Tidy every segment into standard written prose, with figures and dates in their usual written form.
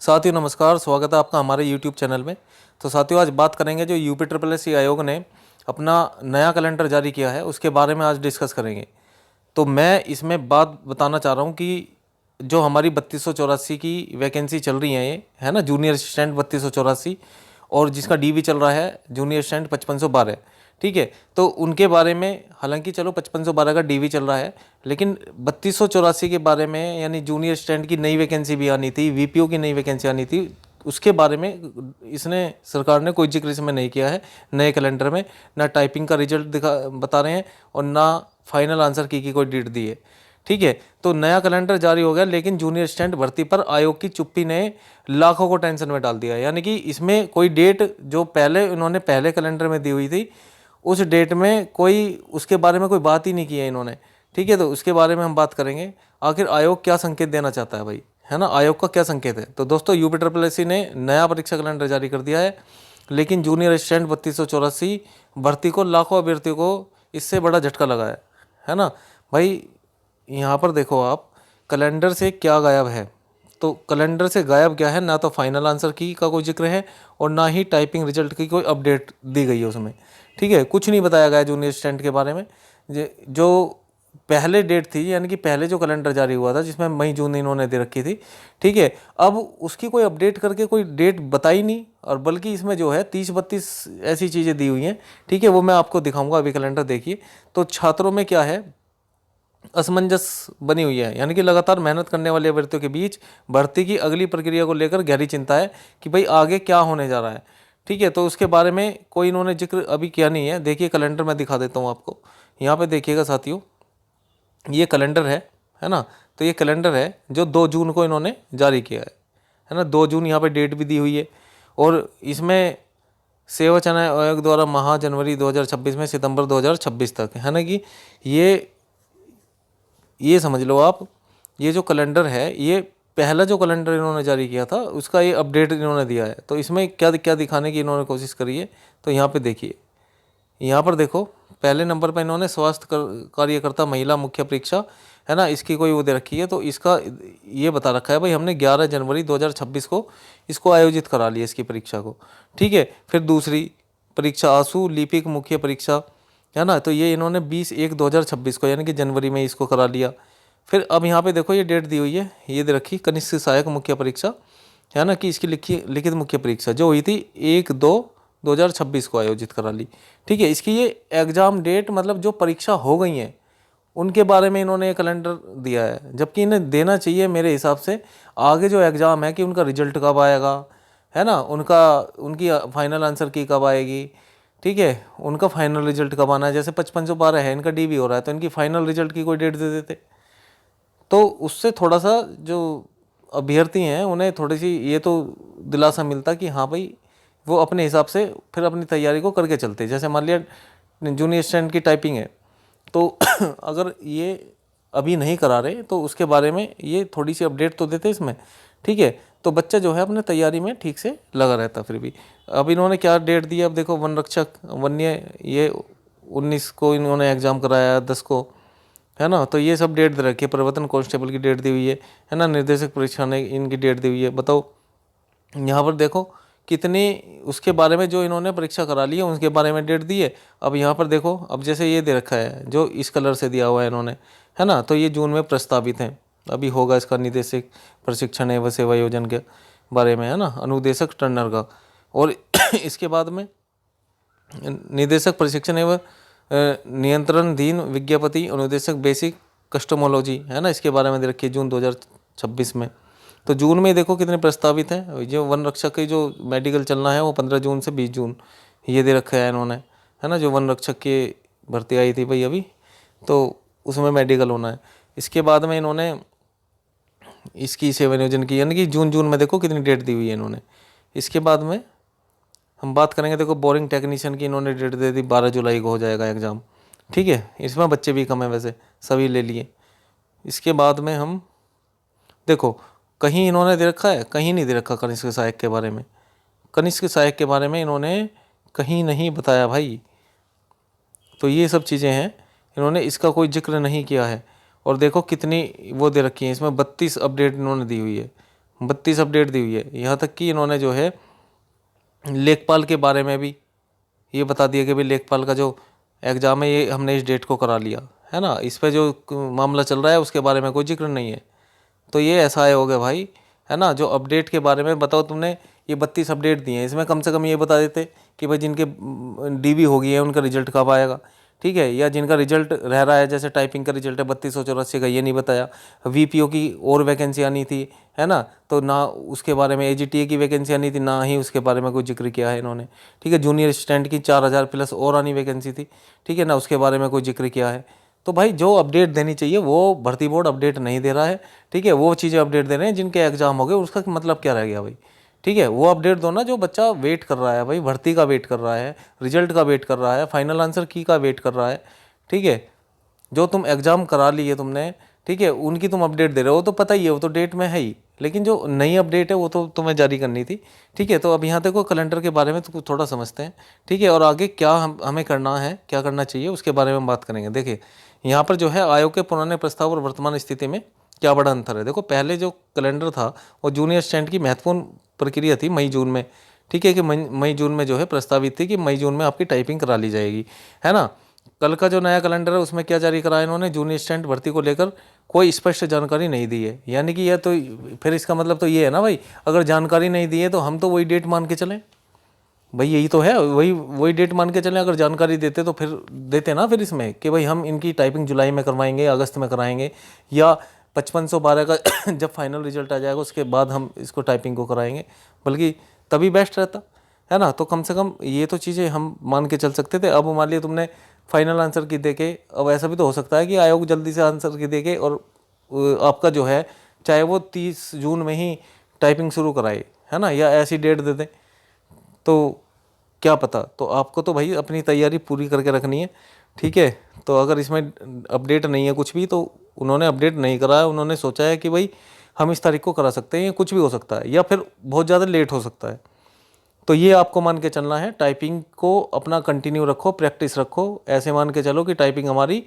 साथियों नमस्कार, स्वागत है आपका हमारे YouTube चैनल में। तो साथियों आज बात करेंगे जो यूपी ट्रिपल एस सी आयोग ने अपना नया कैलेंडर जारी किया है उसके बारे में आज डिस्कस करेंगे। तो मैं इसमें बात बताना चाह रहा हूँ कि जो हमारी 3284 की वैकेंसी चल रही है, ये है ना, जूनियर असिस्टेंट 3284, और जिसका डीवी चल रहा है जूनियर असिस्टेंट 5512। ठीक है, तो उनके बारे में, हालांकि चलो 5512 का डीवी चल रहा है, लेकिन 3284 के बारे में, यानी जूनियर असिस्टेंट की नई वैकेंसी भी आनी थी, वीपीओ की नई वैकेंसी आनी थी, उसके बारे में इसने सरकार ने कोई जिक्र इसमें नहीं किया है नए कैलेंडर में। ना टाइपिंग का रिजल्ट दिखा बता रहे हैं और ना फाइनल आंसर की कोई डेट दी है। ठीक है, तो नया कैलेंडर जारी हो गया, लेकिन जूनियर असिस्टेंट भर्ती पर आयोग की चुप्पी ने लाखों को टेंशन में डाल दिया। यानी कि इसमें कोई डेट जो पहले इन्होंने पहले कैलेंडर में दी हुई थी, उस डेट में कोई उसके बारे में कोई बात ही नहीं की है इन्होंने। ठीक है, तो उसके बारे में हम बात करेंगे। आखिर आयोग क्या संकेत देना चाहता है भाई, है ना, आयोग का क्या संकेत है। तो दोस्तों यूपी ट्रिपल एस सी ने नया परीक्षा कैलेंडर जारी कर दिया है, लेकिन जूनियर असिस्टेंट 3284 भर्ती को लाखों अभ्यर्थियों को इससे बड़ा झटका लगा है ना भाई। यहाँ पर देखो आप, कैलेंडर से क्या गायब है। तो कैलेंडर से गायब क्या है, ना तो फाइनल आंसर की का कोई जिक्र है और ना ही टाइपिंग रिजल्ट की कोई अपडेट दी गई है उसमें। ठीक है, कुछ नहीं बताया गया जूनियर असिस्टेंट के बारे में। जो पहले डेट थी, यानी कि पहले जो कैलेंडर जारी हुआ था जिसमें मई जून इन्होंने दे रखी थी, ठीक है, अब उसकी कोई अपडेट करके कोई डेट बताई नहीं, और बल्कि इसमें जो है 30-32 ऐसी चीज़ें दी हुई हैं। ठीक है, वो मैं आपको दिखाऊंगा अभी कैलेंडर देखिए। तो छात्रों में क्या है, असमंजस बनी हुई है, यानी कि लगातार मेहनत करने वाले अभ्यर्थियों के बीच भर्ती की अगली प्रक्रिया को लेकर गहरी चिंता है कि भाई आगे क्या होने जा रहा है। ठीक है, तो उसके बारे में कोई इन्होंने जिक्र अभी किया नहीं है। देखिए कैलेंडर मैं दिखा देता हूँ आपको, यहाँ पे देखिएगा साथियों, ये कैलेंडर है ना। तो ये कैलेंडर है जो 2 जून को इन्होंने जारी किया है ना। 2 जून यहाँ पे डेट भी दी हुई है, और इसमें सेवा चयन आयोग द्वारा माह जनवरी 2026 में सितंबर 2026 तक, है ना, कि ये समझ लो आप, ये जो कैलेंडर है, ये पहला जो कैलेंडर इन्होंने जारी किया था उसका ये अपडेट इन्होंने दिया है। तो इसमें क्या क्या दिखाने की इन्होंने कोशिश करी है, तो यहाँ पे देखिए, यहाँ पर देखो पहले नंबर पर इन्होंने स्वास्थ्य कार्यकर्ता महिला मुख्य परीक्षा, है ना, इसकी कोई वो दे रखी है। तो इसका ये बता रखा है भाई हमने 11 जनवरी 2026 को इसको आयोजित करा लिया इसकी परीक्षा को। ठीक है, फिर दूसरी परीक्षा आंसू लिपिक मुख्य परीक्षा, है ना, तो ये इन्होंने 20/1/2026 को, यानी कि जनवरी में इसको करा लिया। फिर अब यहाँ पे देखो ये डेट दी हुई है, ये दे रखी कनिष्ठ सहायक मुख्य परीक्षा, है ना, कि इसकी लिखित मुख्य परीक्षा जो हुई थी 1/2/2026 को आयोजित करा ली। ठीक है, इसकी ये एग्ज़ाम डेट, मतलब जो परीक्षा हो गई हैं उनके बारे में इन्होंने ये कैलेंडर दिया है, जबकि इन्हें देना चाहिए मेरे हिसाब से आगे जो एग्ज़ाम है कि उनका रिजल्ट कब आएगा, है ना, उनकी फाइनल आंसर की कब आएगी। ठीक है, उनका फाइनल रिजल्ट कब आना है। जैसे 5512 है, इनका डीवी हो रहा है, तो इनकी फाइनल रिजल्ट की कोई डेट दे देते, तो उससे थोड़ा सा जो अभ्यर्थी हैं उन्हें थोड़ी सी ये तो दिलासा मिलता कि हाँ भाई वो अपने हिसाब से फिर अपनी तैयारी को करके चलते। जैसे मान लिया जूनियर स्टैंड की टाइपिंग है, तो अगर ये अभी नहीं करा रहे तो उसके बारे में ये थोड़ी सी अपडेट तो देते इसमें। ठीक है, तो बच्चा जो है अपने तैयारी में ठीक से लगा रहता। फिर भी अब इन्होंने क्या डेट दी, अब देखो वन रक्षक वन्य, ये 19 को इन्होंने एग्ज़ाम कराया, 10 को, है ना, तो ये सब डेट दे रखी है। प्रवर्तन कांस्टेबल की डेट दी हुई है ना, निर्देशक परीक्षा ने इनकी डेट दी हुई है। बताओ यहाँ पर देखो कितनी उसके बारे में, जो इन्होंने परीक्षा करा ली है उसके बारे में डेट दी है। अब यहाँ पर देखो, अब जैसे ये दे रखा है जो इस कलर से दिया हुआ है इन्होंने, है ना, तो ये जून में प्रस्तावित है। अभी होगा इसका निदेशक प्रशिक्षण एवं सेवा योजना के बारे में, है ना, अनुदेशक टर्नर का। और इसके बाद में निदेशक प्रशिक्षण एवं नियंत्रणाधीन विज्ञापति अनुदेशक बेसिक कस्टमोलॉजी, है ना, इसके बारे में दे रखी है जून 2026 में। तो जून में देखो कितने प्रस्तावित हैं। जो वन रक्षक की जो मेडिकल चलना है वो 15 जून से 20 जून ये दे रखा है इन्होंने, है ना, जो वन रक्षक की भर्ती आई थी भाई अभी, तो उसमें मेडिकल होना है। इसके बाद में इन्होंने इसकी सेवा नियोजन की, यानी कि जून में देखो कितनी डेट दी हुई है इन्होंने। इसके बाद में हम बात करेंगे, देखो बोरिंग टेक्नीशियन की इन्होंने डेट दे दी, 12 जुलाई को हो जाएगा एग्ज़ाम। ठीक है, इसमें बच्चे भी कम है, वैसे सभी ले लिए। इसके बाद में हम देखो कहीं इन्होंने दे रखा है, कहीं नहीं दे रखा कनिष्क सहायक के बारे में। कनिष्क सहायक के बारे में इन्होंने कहीं नहीं बताया भाई। तो ये सब चीज़ें हैं, इन्होंने इसका कोई जिक्र नहीं किया है। और देखो कितनी वो दे रखी है, इसमें 32 अपडेट इन्होंने दी हुई है। 32 अपडेट दी हुई है। यहाँ तक कि इन्होंने जो है लेखपाल के बारे में भी ये बता दिया कि भाई लेखपाल का जो एग्ज़ाम है ये हमने इस डेट को करा लिया है ना। इस पे जो मामला चल रहा है उसके बारे में कोई जिक्र नहीं है। तो ये ऐसा है हो गया भाई, है ना। जो अपडेट के बारे में बताओ, तुमने ये 32 अपडेट दिए हैं, इसमें कम से कम ये बता देते कि भाई जिनके डीबी हो गई है उनका रिजल्ट कब आएगा, ठीक है। या जिनका रिजल्ट रह रहा है, जैसे टाइपिंग का रिजल्ट है 3284 का, ये नहीं बताया। वीपीओ की और वैकेंसी आनी थी, है ना, तो ना उसके बारे में। एजीटीए की वैकेंसी आनी थी, ना ही उसके बारे में कोई जिक्र किया है इन्होंने, ठीक है। जूनियर असिस्टेंट की 4000 प्लस और आनी वैकेंसी थी, ठीक है ना, उसके बारे में कोई जिक्र किया है। तो भाई जो अपडेट देनी चाहिए वो भर्ती बोर्ड अपडेट नहीं दे रहा है, ठीक है। वो चीज़ें अपडेट दे रहे हैं जिनके एग्जाम हो गए, उसका मतलब क्या रह गया भाई, ठीक है। वो अपडेट दो ना जो बच्चा वेट कर रहा है भाई, भर्ती का वेट कर रहा है, रिजल्ट का वेट कर रहा है, फाइनल आंसर की का वेट कर रहा है, ठीक है। जो तुम एग्ज़ाम करा लिए तुमने, ठीक है, उनकी तुम अपडेट दे रहे हो तो पता ही है, वो तो डेट में है ही। लेकिन जो नई अपडेट है वो तो तुम्हें जारी करनी थी, ठीक है। तो अब यहाँ देखो कैलेंडर के बारे में तो थोड़ा समझते हैं, ठीक है। और आगे क्या हमें करना है, क्या करना चाहिए, उसके बारे में बात करेंगे। देखिए यहाँ पर जो है आयोग के पुराने प्रस्ताव और वर्तमान स्थिति में क्या बड़ा अंतर है। देखो पहले जो कैलेंडर था वो जूनियर स्टैंड की महत्वपूर्ण प्रक्रिया थी मई जून में, ठीक है, कि मई जून में जो है प्रस्तावित थी कि मई जून में आपकी टाइपिंग करा ली जाएगी, है ना। कल का जो नया कैलेंडर है उसमें क्या जारी करा इन्होंने, जूनियर स्टैंड भर्ती को लेकर कोई स्पष्ट जानकारी नहीं दी है। यानी कि यह तो फिर इसका मतलब तो ये है ना भाई, अगर जानकारी नहीं दी है तो हम तो वही डेट मान के चलें भाई, यही तो है, वही वही डेट मान के चलें। अगर जानकारी देते तो फिर देते ना फिर इसमें कि भाई हम इनकी टाइपिंग जुलाई में करवाएंगे, अगस्त में कराएंगे, या 5512 का जब फाइनल रिजल्ट आ जाएगा उसके बाद हम इसको टाइपिंग को कराएंगे, बल्कि तभी बेस्ट रहता, है ना। तो कम से कम ये तो चीज़ें हम मान के चल सकते थे। अब मान लिया तुमने फाइनल आंसर की दे के, अब ऐसा भी तो हो सकता है कि आयोग जल्दी से आंसर की दे के और आपका जो है चाहे वो 30 जून में ही टाइपिंग शुरू कराए, है ना, या ऐसी डेट दे दें, तो क्या पता। तो आपको तो भाई अपनी तैयारी पूरी करके रखनी है, ठीक है। तो अगर इसमें अपडेट नहीं है कुछ भी, तो उन्होंने अपडेट नहीं करा है, उन्होंने सोचा है कि भाई हम इस तारीख को करा सकते हैं, कुछ भी हो सकता है, या फिर बहुत ज़्यादा लेट हो सकता है। तो ये आपको मान के चलना है। टाइपिंग को अपना कंटिन्यू रखो, प्रैक्टिस रखो, ऐसे मान के चलो कि टाइपिंग हमारी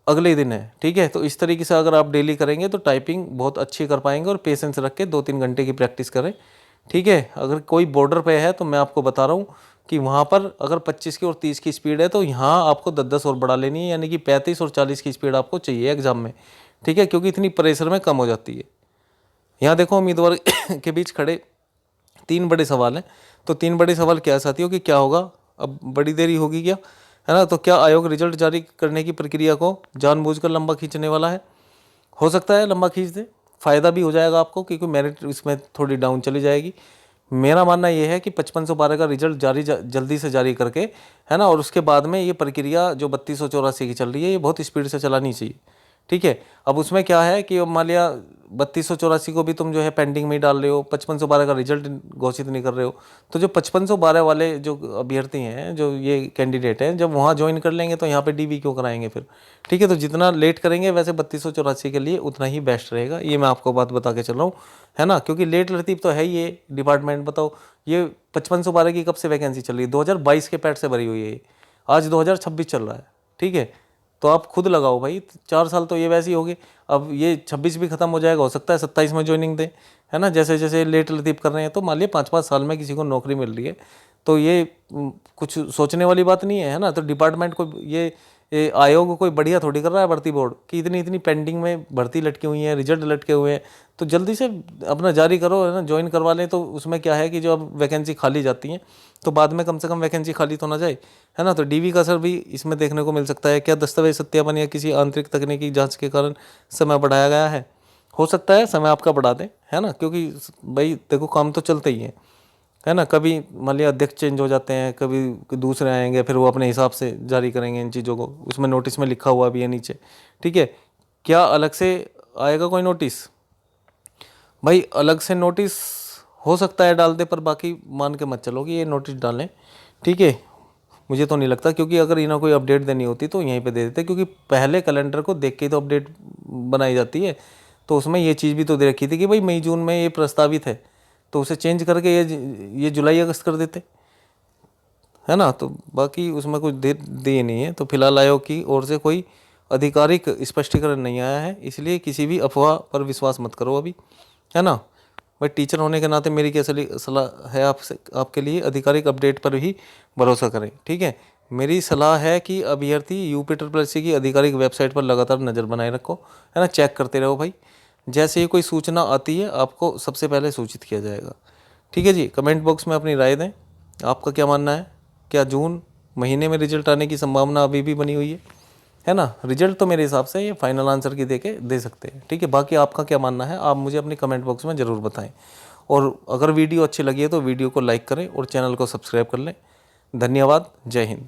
अगले ही दिन है, ठीक है। तो इस तरीके से अगर आप डेली करेंगे तो टाइपिंग बहुत अच्छी कर पाएंगे, और पेशेंस रख के 2-3 घंटे की प्रैक्टिस करें, ठीक है। अगर कोई बॉर्डर पे है तो मैं आपको बता रहा हूँ कि वहाँ पर अगर 25 की और 30 की स्पीड है तो यहाँ आपको 10-10 और बढ़ा लेनी है, यानी कि 35 और 40 की स्पीड आपको चाहिए एग्जाम में, ठीक है, क्योंकि इतनी प्रेशर में कम हो जाती है। यहाँ देखो उम्मीदवार के बीच खड़े 3 बड़े सवाल हैं। तो 3 बड़े सवाल क्या साथियों कि क्या होगा, अब बड़ी देरी होगी क्या, है ना। तो क्या आयोग रिजल्ट जारी करने की प्रक्रिया को जानबूझकर लंबा खींचने वाला है। हो सकता है लंबा खींच दे, फ़ायदा भी हो जाएगा आपको, क्योंकि मेरिट इसमें थोड़ी डाउन चली जाएगी। मेरा मानना ये है कि 5512 का रिजल्ट जल्दी से जारी करके, है ना, और उसके बाद में ये प्रक्रिया जो 3284 की चल रही है ये बहुत स्पीड से चलानी चाहिए, ठीक है। अब उसमें क्या है कि अब मान लिया 3284 को भी तुम जो है पेंडिंग में ही डाल रहे हो, 5512 का रिजल्ट घोषित नहीं कर रहे हो, तो जो 5512 वाले जो अभ्यर्थी हैं, जो ये कैंडिडेट हैं, जब वहाँ ज्वाइन कर लेंगे तो यहाँ पे डीबी क्यों कराएंगे फिर, ठीक है। तो जितना लेट करेंगे वैसे 3284 के लिए उतना ही बेस्ट रहेगा, ये मैं आपको बात बता के चल रहा हूँ, है ना। क्योंकि लेट लतीफ़ तो है ही ये डिपार्टमेंट। बताओ ये 5512 की कब से वैकेंसी चल रही है, 2022 के पैड से भरी हुई है, आज 2026 चल रहा है, ठीक है। तो आप खुद लगाओ भाई, 4 साल तो ये वैसे ही हो गए। अब ये 26 भी खत्म हो जाएगा, हो सकता है 27 में ज्वाइनिंग दे, है ना, जैसे जैसे लेट लतीफ़ कर रहे हैं। तो मान लिया 5-5 साल में किसी को नौकरी मिल रही है, तो ये कुछ सोचने वाली बात नहीं है, है ना। तो डिपार्टमेंट को ये आयोग कोई बढ़िया थोड़ी कर रहा है भर्ती बोर्ड कि इतनी इतनी पेंडिंग में भर्ती लटकी हुई है, रिजल्ट लटके हुए हैं, तो जल्दी से अपना जारी करो, है ना, ज्वाइन करवा लें। तो उसमें क्या है कि जो अब वैकेंसी खाली जाती हैं तो बाद में कम से कम वैकेंसी खाली तो ना जाए, है ना। तो डीवी का असर भी इसमें देखने को मिल सकता है। क्या दस्तावेज सत्यापन या किसी आंतरिक तकनीकी जांच के कारण समय बढ़ाया गया है, हो सकता है समय आपका बढ़ा दें, है ना, क्योंकि भाई देखो काम तो चलते ही है ना। कभी मान लिया अध्यक्ष चेंज हो जाते हैं, कभी दूसरे आएंगे, फिर वो अपने हिसाब से जारी करेंगे इन चीज़ों को। उसमें नोटिस में लिखा हुआ भी है नीचे, ठीक है। क्या अलग से आएगा कोई नोटिस, भाई अलग से नोटिस हो सकता है डाल दे, पर बाकी मान के मत चलो कि ये नोटिस डालें, ठीक है। मुझे तो नहीं लगता, क्योंकि अगर इन्हें कोई अपडेट देनी होती तो यहीं पे दे देते, क्योंकि पहले कैलेंडर को देख के ही तो अपडेट बनाई जाती है। तो उसमें ये चीज़ भी तो दे रखी थी कि भाई मई जून में ये प्रस्तावित है, तो उसे चेंज करके ये जुलाई अगस्त कर देते, है ना। तो बाकी उसमें कुछ दे दिए नहीं है। तो फिलहाल आयोग की ओर से कोई आधिकारिक स्पष्टीकरण नहीं आया है, इसलिए किसी भी अफवाह पर विश्वास मत करो अभी, है ना। भाई टीचर होने के नाते मेरी क्या सलाह है आपसे, आपके लिए आधिकारिक अपडेट पर ही भरोसा करें। ठीक है, मेरी सलाह है कि अभ्यर्थी यूपी की आधिकारिक वेबसाइट पर लगातार नज़र बनाए रखो, है ना, चेक करते रहो भाई। जैसे ही कोई सूचना आती है आपको सबसे पहले सूचित किया जाएगा। ठीक है जी, कमेंट बॉक्स में अपनी राय दें, आपका क्या मानना है? क्या जून महीने में रिजल्ट आने की संभावना अभी भी बनी हुई है ना? रिजल्ट तो मेरे हिसाब से ये फाइनल आंसर की दे सकते हैं। ठीक है, बाकी आपका क्या मानना है आप मुझे अपनी कमेंट बॉक्स में ज़रूर बताएं। और अगर वीडियो अच्छी लगी है तो वीडियो को लाइक करें और चैनल को सब्सक्राइब कर लें। धन्यवाद, जय हिंद।